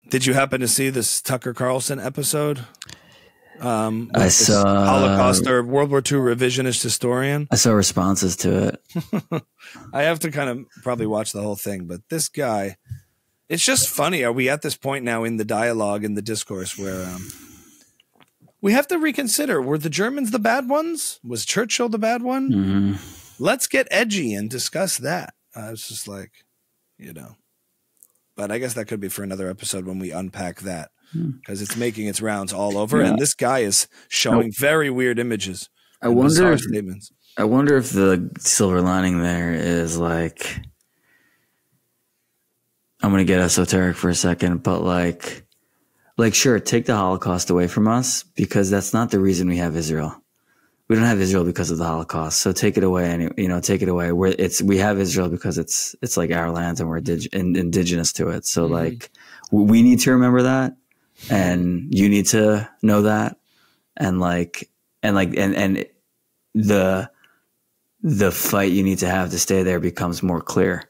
Did you happen to see this Tucker Carlson episode? I saw Holocaust or World War II revisionist historian. I saw responses to it. I have to kind of probably watch the whole thing, but this guy, it's just funny. Are we at this point now in the dialogue, in the discourse, where we have to reconsider, were the Germans the bad ones? Was Churchill the bad one? Mm-hmm. Let's get edgy and discuss that. I was just like, but I guess that could be for another episode when we unpack that, because it's making its rounds all over. Yeah. And this guy is showing very weird images. I wonder if the silver lining there is like, I'm going to get esoteric for a second, but like sure, take the Holocaust away from us, because that's not the reason we have Israel. We don't have Israel because of the Holocaust. So take it away, and take it away. We have Israel because it's like our land, and we're indigenous to it. So like we need to remember that, and you need to know that, and the fight you need to have to stay there becomes more clear.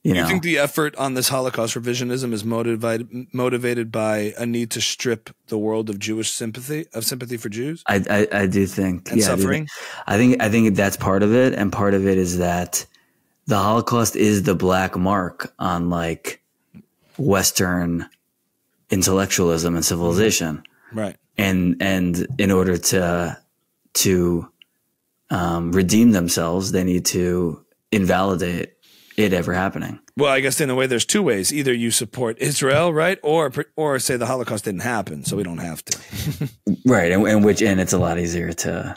You think the effort on this Holocaust revisionism is motivated by a need to strip the world of Jewish sympathy for Jews? I do think, and suffering. I think that's part of it, and part of it is that the Holocaust is the black mark on like Western intellectualism and civilization, right? And in order to redeem themselves, they need to invalidate it ever happening. Well, I guess in a way there's two ways. Either you support Israel, right? Or say the Holocaust didn't happen, so we don't have to. Right. And it's a lot easier to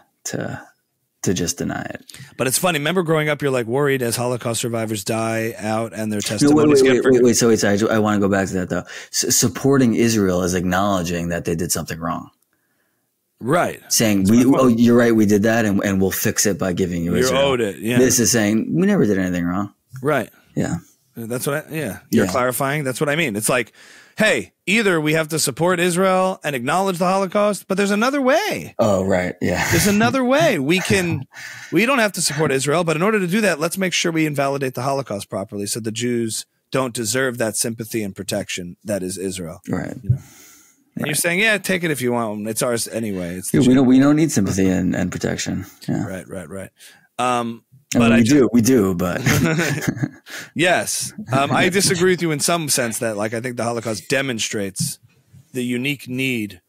just deny it. But it's funny. Remember growing up, you're like worried as Holocaust survivors die out and their testimonies wait. So I want to go back to that though. Supporting Israel is acknowledging that they did something wrong. Right. Saying, you're right, we did that, and we'll fix it by giving you Israel. You owed it, yeah. This is saying, we never did anything wrong. Right. Yeah. That's what You're clarifying. That's what I mean. It's like, hey, either we have to support Israel and acknowledge the Holocaust, but there's another way. Oh, right. Yeah. There's another way. We don't have to support Israel, but in order to do that, let's make sure we invalidate the Holocaust properly, so the Jews don't deserve that sympathy and protection that is Israel. Right. And you're saying, yeah, take it if you want. It's ours anyway. We don't need sympathy and protection. Yeah. Right. But we do, but yes, I disagree with you in some sense that, like, I think the Holocaust demonstrates the unique need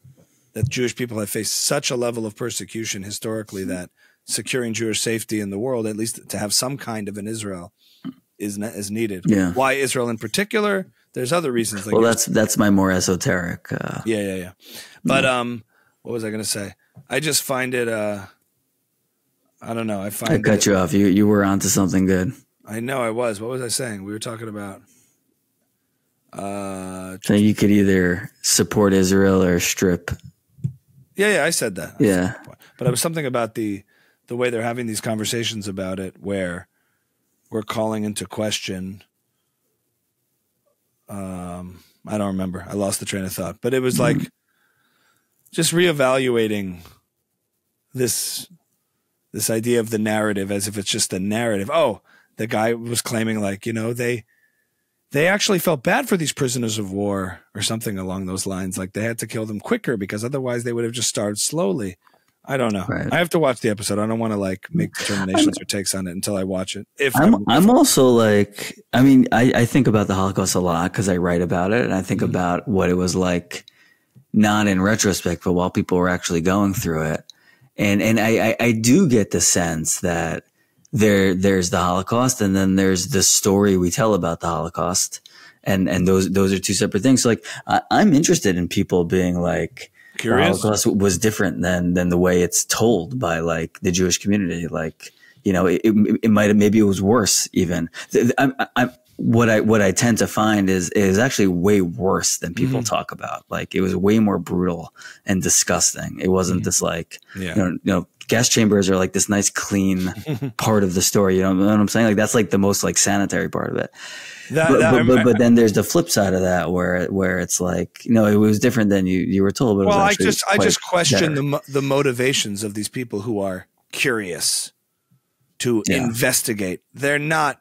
that Jewish people have faced such a level of persecution historically that securing Jewish safety in the world, at least to have some kind of an Israel, is needed. Yeah. Why Israel in particular? There's other reasons. Like that's my more esoteric. Yeah. But what was I going to say? I just find it. I don't know. I cut you off. You were onto something good. I know I was. What was I saying? We were talking about. So you could either support Israel or strip. Yeah, I said that. Yeah. But it was something about the way they're having these conversations about it, where we're calling into question. I don't remember. I lost the train of thought. But it was like just reevaluating this idea of the narrative as if it's just a narrative. Oh, the guy was claiming like, they actually felt bad for these prisoners of war or something along those lines. Like they had to kill them quicker because otherwise they would have just starved slowly. I don't know. Right. I have to watch the episode. I don't want to like make determinations or takes on it until I watch it. I'm also like, I think about the Holocaust a lot because I write about it, and I think about what it was like, not in retrospect, but while people were actually going through it. And I do get the sense that there's the Holocaust, and then there's the story we tell about the Holocaust, and those are two separate things. So like I'm interested in people being like, curious. The Holocaust was different than the way it's told by like the Jewish community. Like, it might have, maybe it was worse even. What I tend to find is actually way worse than people talk about. Like it was way more brutal and disgusting. It wasn't this like, gas chambers are like this nice clean part of the story. You know what I'm saying? Like that's like the most like sanitary part of it. But then there's the flip side of that where it's like, it was different than you were told. But well, I just question the motivations of these people who are curious to investigate. They're not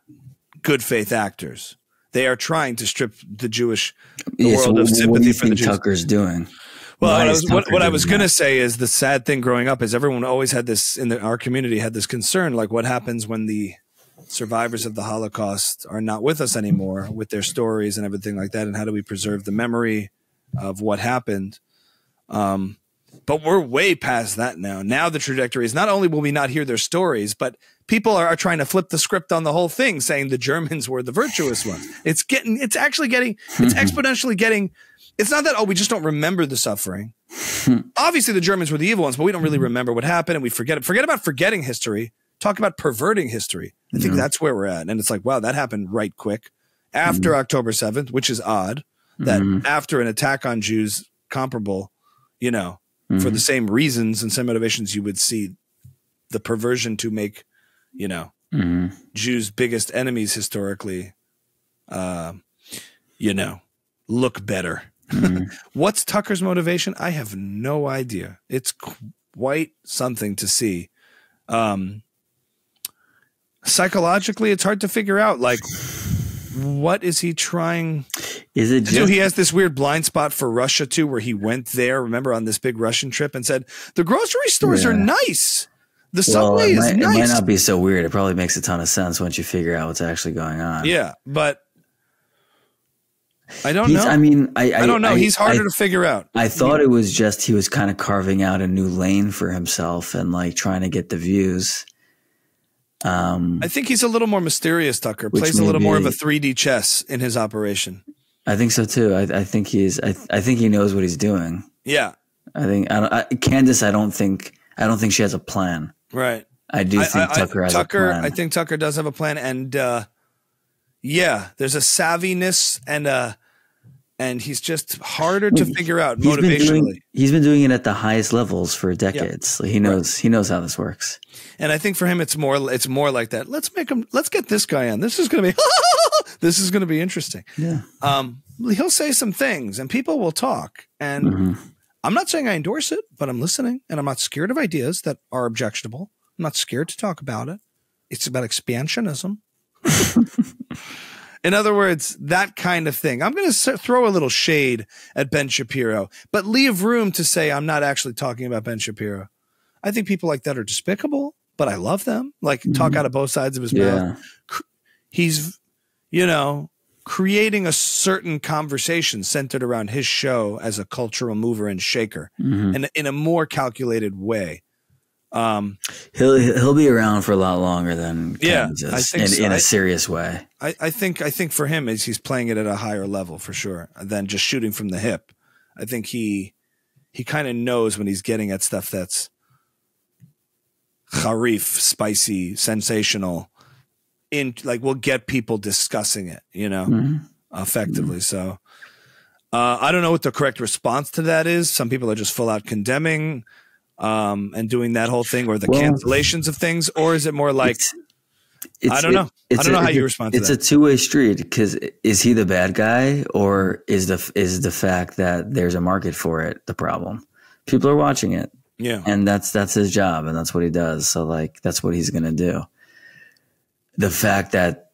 good faith actors. They are trying to strip the Yes, world of what do sympathy you for the think Jews. Tucker's doing? Well, Why is Tucker what I doing was going to that? say is the sad thing growing up is everyone always had this our community had this concern, like what happens when the survivors of the Holocaust are not with us anymore with their stories and everything like that, and how do we preserve the memory of what happened? But we're way past that now. Now the trajectory is not only will we not hear their stories, but people are trying to flip the script on the whole thing, saying the Germans were the virtuous ones. It's exponentially getting. It's not that, we just don't remember the suffering. Obviously, the Germans were the evil ones, but we don't really remember what happened, and we forget it. Forget about forgetting history. Talk about perverting history. I think that's where we're at. And it's like, wow, that happened right quick after October 7th, which is odd that after an attack on Jews comparable, for the same reasons and same motivations, you would see the perversion to make, Jews' biggest enemies historically, look better. What's Tucker's motivation? I have no idea. It's quite something to see. Psychologically, it's hard to figure out. Like, what is he trying? Is it just he has this weird blind spot for Russia too, where he went there, remember, on this big Russian trip and said, the grocery stores are nice. The subway is nice. It might not be so weird. It probably makes a ton of sense once you figure out what's actually going on. Yeah, but I don't know. I mean, I don't know. He's harder to figure out. I thought it was just he was kind of carving out a new lane for himself and like trying to get the views. I think he's a little more mysterious, Tucker. Plays a little more of a 3D chess in his operation. I think so too. I think I think he knows what he's doing. Yeah. Candace, I don't think she has a plan. Right. I do think Tucker has a plan. I think Tucker does have a plan, and there's a savviness and he's just harder to figure out motivationally. He's been doing it at the highest levels for decades. Yeah. He knows how this works. And I think for him, it's more like that. Let's get this guy on. This is going to be interesting. Yeah. He'll say some things and people will talk. And I'm not saying I endorse it, but I'm listening, and I'm not scared of ideas that are objectionable. I'm not scared to talk about it. It's about expansionism. In other words, that kind of thing. I'm going to throw a little shade at Ben Shapiro, but leave room to say I'm not actually talking about Ben Shapiro. I think people like that are despicable, but I love them. Like, talk out of both sides of his mouth. He's, creating a certain conversation centered around his show as a cultural mover and shaker in a more calculated way. He'll be around for a lot longer than Kansas, I think so. in a serious way. I think for him, he's playing it at a higher level for sure than just shooting from the hip. I think he kind of knows when he's getting at stuff that's harif, spicy, sensational, will get people discussing it, effectively. So I don't know what the correct response to that is. Some people are just full out condemning and doing that whole thing, or the cancellations of things, or is it more like I don't know. I don't know how you respond to that. It's a two-way street, because is he the bad guy, or is the fact that there's a market for it the problem? People are watching it. Yeah. And that's his job, and that's what he does. So that's what he's going to do. The fact that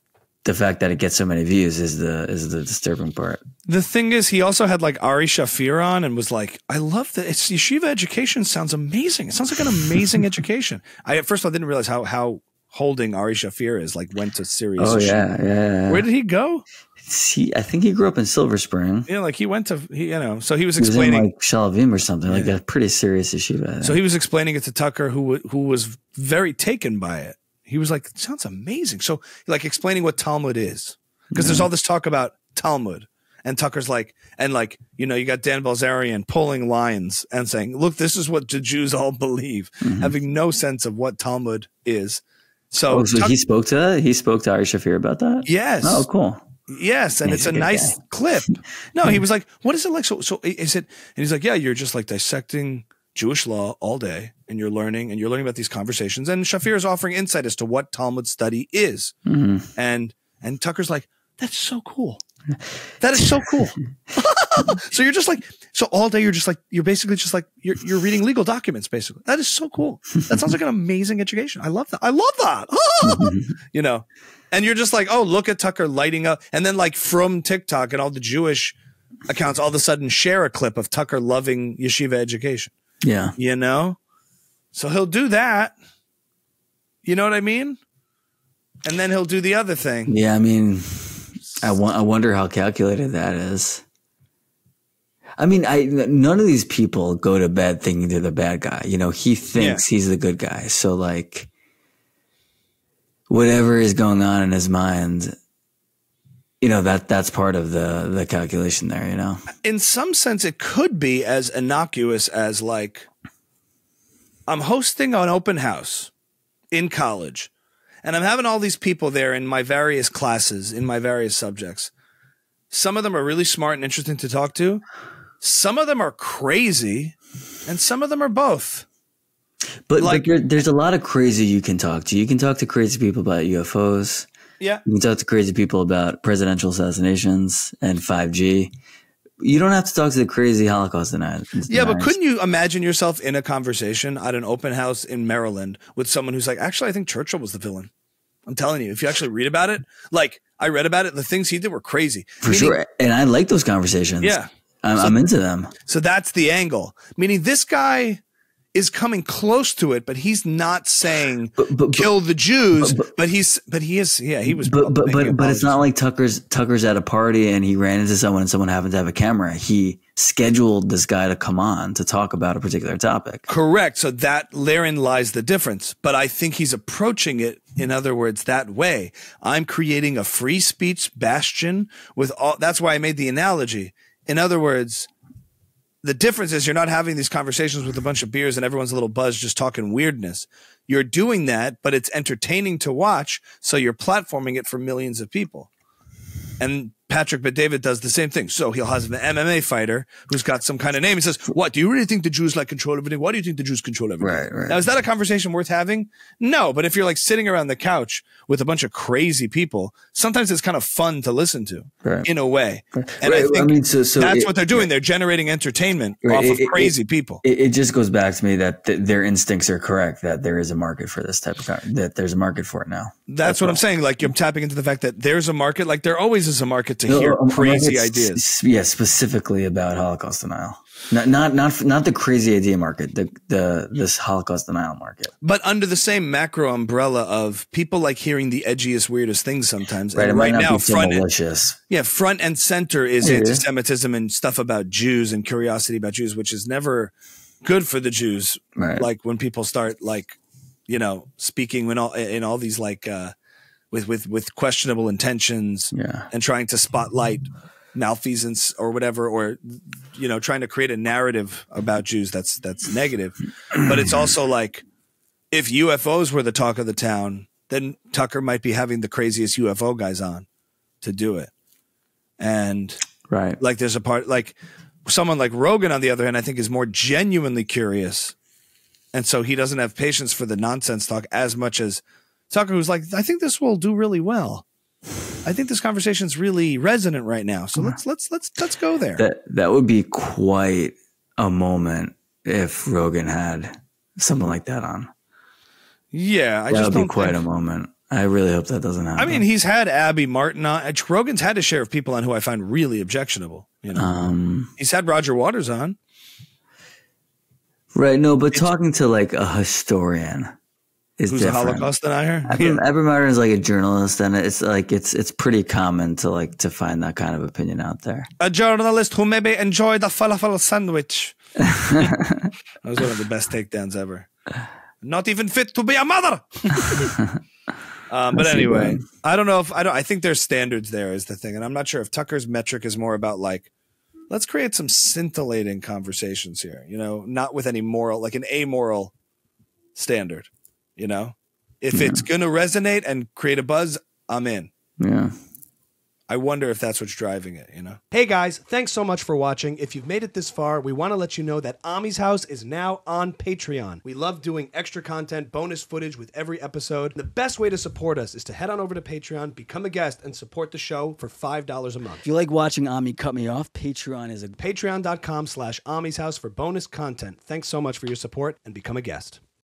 it gets so many views is the disturbing part. The thing is, he also had like Ari Shafir on and was like, I love that. It's yeshiva education sounds amazing. It sounds like an amazing education. At first I didn't realize how holding Ari Shafir is, like, went to serious. Oh yeah. Where did he go? I think he grew up in Silver Spring. Yeah, like he went to, so he was explaining, like Shalavim or something, like a pretty serious yeshiva. So he was explaining it to Tucker, who was very taken by it. He was like, it sounds amazing. So, like, explaining what Talmud is, because there's all this talk about Talmud, and Tucker's like, you got Dan Bilzerian pulling lines and saying, look, this is what the Jews all believe, having no sense of what Talmud is. So, he spoke to that? He spoke to Ari Shafir about that? Yes. Oh, cool. Yes, and it's a nice clip. No, he was like, what is it like? So is it? And he's like, yeah, you're just like dissecting Jewish law all day, and you're learning about these conversations. And Shafir is offering insight as to what Talmud study is. And Tucker's like, that's so cool. That is so cool. So you're just like, so all day you're basically just like, you're reading legal documents, basically. That is so cool. That sounds like an amazing education. I love that. I love that. You know, and you're just like, oh, look at Tucker lighting up. And then like from TikTok and all the Jewish accounts all of a sudden share a clip of Tucker loving yeshiva education. Yeah. You know, so he'll do that. You know what I mean? And then he'll do the other thing. Yeah. I mean, I wonder how calculated that is. I mean, none of these people go to bed thinking they're the bad guy. You know, he thinks he's the good guy. So like whatever is going on in his mind, you know, that's part of the calculation there, you know? In some sense, it could be as innocuous as like, I'm hosting an open house in college and I'm having all these people there in my various classes, in my various subjects. Some of them are really smart and interesting to talk to. Some of them are crazy and some of them are both. But like, there's a lot of crazy you can talk to. You can talk to crazy people about UFOs. Yeah. You can talk to crazy people about presidential assassinations and 5G. You don't have to talk to the crazy Holocaust deniers. Yeah, but couldn't you imagine yourself in a conversation at an open house in Maryland with someone who's like, actually, I think Churchill was the villain. I'm telling you, if you actually read about it, like I read about it, the things he did were crazy. For sure. And I like those conversations. Yeah. I'm into them. So that's the angle. Meaning this guy is coming close to it, but he's not saying kill the Jews. But he is. Yeah, he was. But it's not like Tucker's at a party and he ran into someone and someone happened to have a camera. He scheduled this guy to come on to talk about a particular topic. Correct. So that therein lies the difference. But I think he's approaching it, in other words, that way. I'm creating a free speech bastion with all. That's why I made the analogy. In other words, the difference is you're not having these conversations with a bunch of beers and everyone's a little buzzed just talking weirdness. You're doing that, but it's entertaining to watch, so you're platforming it for millions of people. And Patrick Bet-David does the same thing. So he'll have an MMA fighter who's got some kind of name. He says, what, do you really think the Jews like control everything? Why do you think the Jews control everything? Right. Now, is that a conversation worth having? No, but if you're like sitting around the couch with a bunch of crazy people, sometimes it's kind of fun to listen to in a way. And I think that's what they're doing. They're generating entertainment off of crazy people. It just goes back to me that their instincts are correct, that there is a market for this type of that there's a market for it now. That's what I'm saying. Like you're tapping into the fact that there's a market, like there always is a market to hear crazy ideas. Yeah, specifically about Holocaust denial. Not the crazy idea market, this Holocaust denial market. But under the same macro umbrella of people like hearing the edgiest, weirdest things sometimes. Right, and right now, front and center is anti-Semitism and stuff about Jews and curiosity about Jews, which is never good for the Jews. Right. Like when people start like, you know, speaking in all these like with questionable intentions and trying to spotlight malfeasance or whatever, or, you know, trying to create a narrative about Jews that's negative. But it's also like, if UFOs were the talk of the town, then Tucker might be having the craziest UFO guys on to do it. And like there's a part, like someone like Rogan, on the other hand, I think is more genuinely curious. And so he doesn't have patience for the nonsense talk as much as Tucker, who's like, I think this will do really well. I think this conversation's really resonant right now. So let's go there. That would be quite a moment if Rogan had someone like that on. Yeah, that would be quite a moment. I really hope that doesn't happen. I mean, he's had Abby Martin on. Rogan's had a share of people on who I find really objectionable. You know, he's had Roger Waters on. Right. No, but talking to like a historian is who's different. A Holocaust denier. Abby Martin is like a journalist, and it's like it's pretty common to find that kind of opinion out there. A journalist who maybe enjoyed a falafel sandwich. That was one of the best takedowns ever. Not even fit to be a mother. But anyway, I think there's standards there is the thing. And I'm not sure if Tucker's metric is more about like, let's create some scintillating conversations here, you know, not with any moral, like an amoral standard, you know, if it's going to resonate and create a buzz, I'm in. Yeah. I wonder if that's what's driving it, you know? Hey guys, thanks so much for watching. If you've made it this far, we want to let you know that Ami's House is now on Patreon. We love doing extra content, bonus footage with every episode. The best way to support us is to head on over to Patreon, become a guest, and support the show for $5 a month. If you like watching Ami cut me off, Patreon is a Patreon.com/Ami's House for bonus content. Thanks so much for your support and become a guest.